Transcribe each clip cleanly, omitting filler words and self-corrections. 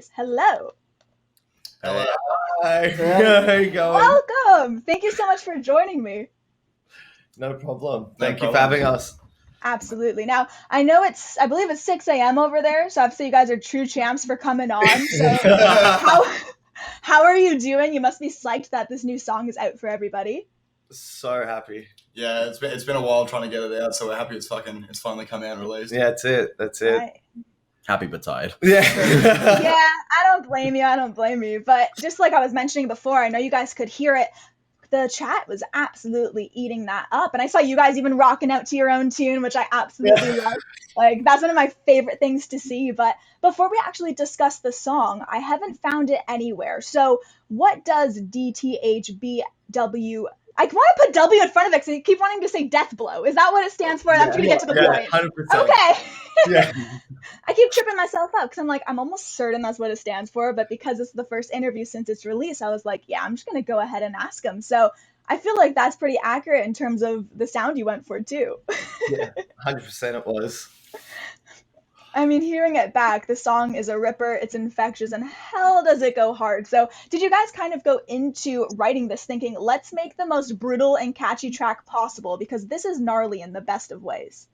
guys. Hello. Hello. Hi. How you going? Welcome. Thank you so much for joining me. No problem. No Thank you for problem. having us. Absolutely. Now, I believe it's 6 a.m. over there, so obviously you guys are true champs for coming on. So how are you doing? You must be psyched that this new song is out for everybody. So happy. Yeah, it's been a while trying to get it out, so we're happy it's finally come out and released. Yeah, that's it. Right. Happy but tired. Yeah. Yeah, I don't blame you. But just like I was mentioning before, I know you guys could hear it. The chat was absolutely eating that up. And I saw you guys even rocking out to your own tune, which I absolutely love. Like, that's one of my favorite things to see. But before we actually discuss the song, I haven't found it anywhere. So what does DTHBW... I want to put W in front of it because I keep wanting to say death blow. Is that what it stands for? I'm trying to get to the point. 100%. Okay. Yeah. I keep tripping myself up because I'm like, I'm almost certain that's what it stands for, but because it's the first interview since its release, I was like, yeah, I'm just going to go ahead and ask him. So I feel like that's pretty accurate in terms of the sound you went for, too. Yeah, 100% it was. I mean, hearing it back, the song is a ripper, it's infectious, and hell does it go hard. So did you guys kind of go into writing this thinking, let's make the most brutal and catchy track possible, because this is gnarly in the best of ways?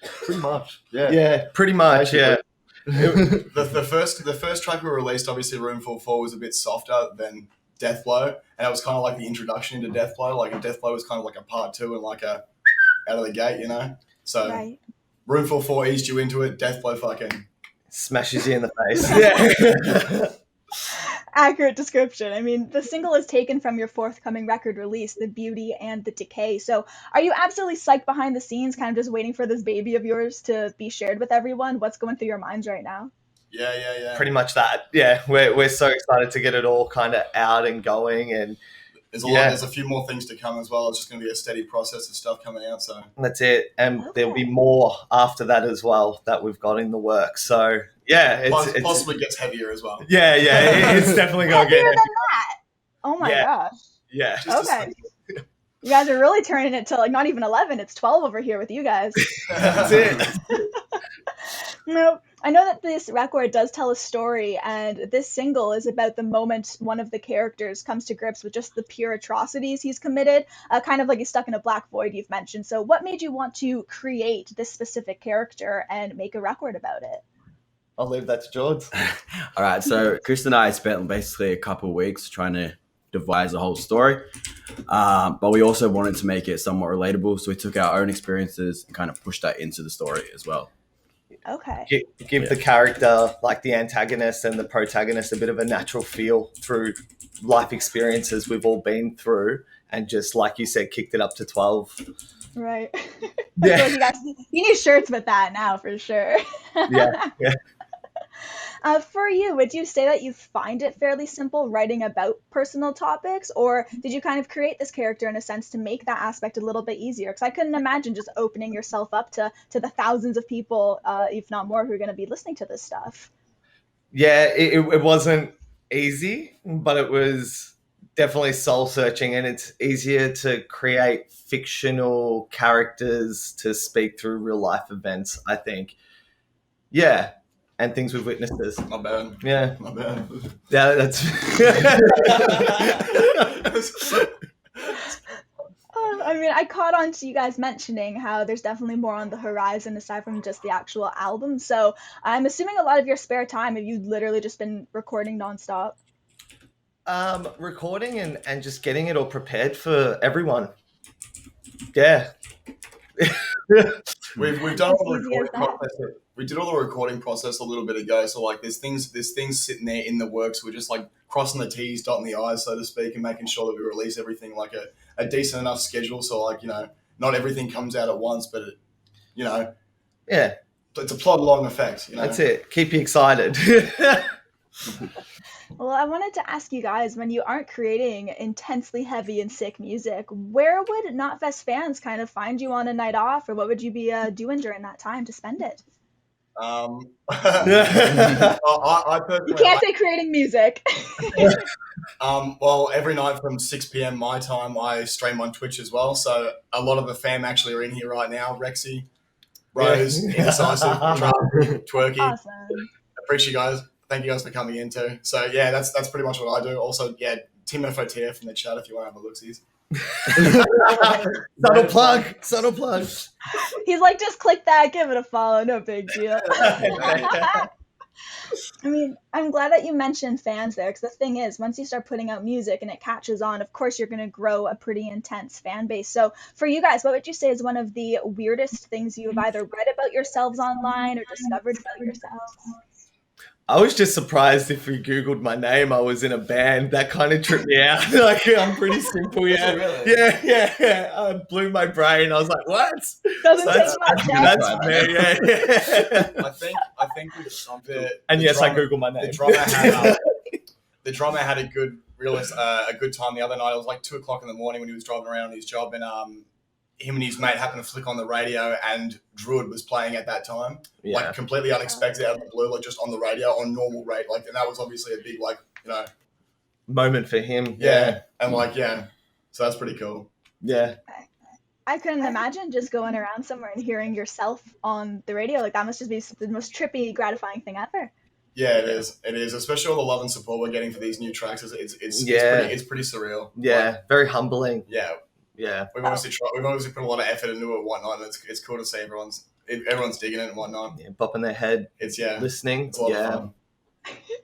Pretty much. Yeah. Yeah, pretty much, yeah. The first track we released, obviously Roomful 4, was a bit softer than Deathblow, and it was kind of like the introduction into Deathblow. Like, Deathblow was kind of like a part 2 and like a out of the gate, you know? So Right. Roomful 4 eased you into it, Deathblow fucking Smashes you in the face. Yeah. Accurate description. I mean, the single is taken from your forthcoming record release, The Beauty and the Decay. So are you absolutely psyched behind the scenes, kind of just waiting for this baby of yours to be shared with everyone? What's going through your minds right now? Yeah. Pretty much that. Yeah, we're so excited to get it all kind of out and going, and There's a few more things to come as well. It's just going to be a steady process of stuff coming out. So that's it. And there'll be more after that as well that we've got in the works. So yeah, it's possibly gets heavier as well. Yeah, it's definitely going to get heavier than that. Oh my gosh. Yeah. Okay. You guys are really turning it to like not even 11, it's 12 over here with you guys. That's it. No, I know that this record does tell a story, and this single is about the moment one of the characters comes to grips with just the pure atrocities he's committed, kind of like he's stuck in a black void you've mentioned. So what made you want to create this specific character and make a record about it? I'll leave that to George. All right, so Chris and I spent basically a couple of weeks trying to devise the whole story, but we also wanted to make it somewhat relatable, so we took our own experiences and kind of pushed that into the story as well. Okay. Give the character, like the antagonist and the protagonist, a bit of a natural feel through life experiences we've all been through, and just, like you said, kicked it up to 12. Right. Yeah. You need shirts with that now for sure. Yeah. For you, would you say that you find it fairly simple writing about personal topics, or did you kind of create this character in a sense to make that aspect a little bit easier? Because I couldn't imagine just opening yourself up to the thousands of people, if not more, who are going to be listening to this stuff. Yeah, it wasn't easy, but it was definitely soul searching, and it's easier to create fictional characters to speak through real life events, I think. Yeah. And things we've witnessed this. Not bad. Yeah. Not bad. Yeah, that's... I mean, I caught on to you guys mentioning how there's definitely more on the horizon aside from just the actual album. So I'm assuming a lot of your spare time, have you literally just been recording nonstop? Recording and just getting it all prepared for everyone. Yeah. We've done all the recording process. We did all the recording process a little bit ago. So like there's things sitting there in the works. We're just like crossing the T's, dotting the I's, so to speak, and making sure that we release everything like a decent enough schedule. So like, you know, not everything comes out at once, but it, you know, yeah, it's a plod along effect. You know? That's it. Keep you excited. Well, I wanted to ask you guys, when you aren't creating intensely heavy and sick music, where would Knotfest fans kind of find you on a night off, or what would you be doing during that time to spend it? I personally, you can't say creating music. Well, every night from 6 p.m. my time, I stream on Twitch as well. So a lot of the fam actually are in here right now. Rexy, Rose, Indecisive, Twerky. Awesome. Appreciate you guys. thank you guys for coming in too. So yeah, that's pretty much what I do. Also, yeah, Team FOTF in the chat if you want to have a look-sies. Subtle plug. He's like, just click that, give it a follow, no big deal. I mean, I'm glad that you mentioned fans there, because the thing is, once you start putting out music and it catches on, of course you're going to grow a pretty intense fan base. So for you guys, what would you say is one of the weirdest things you've either read about yourselves online or discovered about yourselves? I was just surprised if we Googled my name, I was in a band. That kind of tripped me out. Like, I'm pretty simple, yeah. Really? Yeah. Blew my brain. I was like, what? Doesn't take much, That's me, yeah. I think And yes, I Googled my name. The drummer had a good time the other night. It was like 2:00 in the morning when he was driving around on his job, and him and his mate happened to flick on the radio, and Druid was playing at that time, like completely unexpected out of the blue, like just on the radio on normal rate, like, and that was obviously a big, like, moment for him. Yeah, and like, yeah, so that's pretty cool. Yeah. I couldn't imagine just going around somewhere and hearing yourself on the radio. Like, that must just be the most trippy, gratifying thing ever. Yeah, it is. It is, especially all the love and support we're getting for these new tracks. It's pretty surreal. Yeah, like, very humbling. Yeah. Yeah, we've obviously put a lot of effort into it and whatnot, and it's cool to see everyone's digging it and whatnot. Yeah, bopping their head. It's listening. It's a lot of fun.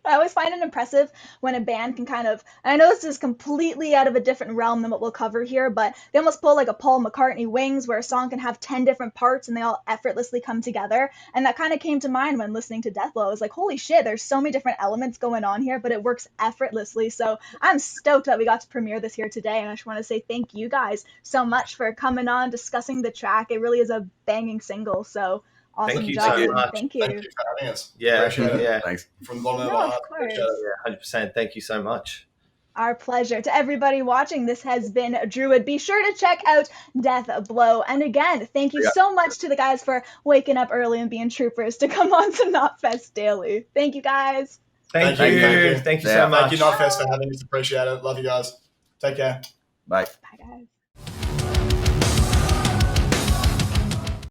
I always find it impressive when a band can kind of, and I know this is completely out of a different realm than what we'll cover here, but they almost pull like a Paul McCartney Wings, where a song can have 10 different parts and they all effortlessly come together. And that kind of came to mind when listening to Deathblow. I was like, holy shit, there's so many different elements going on here, but it works effortlessly. So I'm stoked that we got to premiere this here today. And I just want to say thank you guys so much for coming on, discussing the track. It really is a banging single. So awesome Thank you job. so much. Thank you. Thank you for having us. Yeah, Appreciate it. yeah. Thanks. From the bottom of No, our of heart. course. Yeah, 100%. Thank you so much. Our pleasure. To everybody watching, this has been Druid. Be sure to check out Deathblow. And again, thank you so much to the guys for waking up early and being troopers to come on to Knotfest Daily. Thank you, guys. Thank you so much. Thank you, Knotfest, for having us. Appreciate it. Love you guys. Take care. Bye. Bye, guys.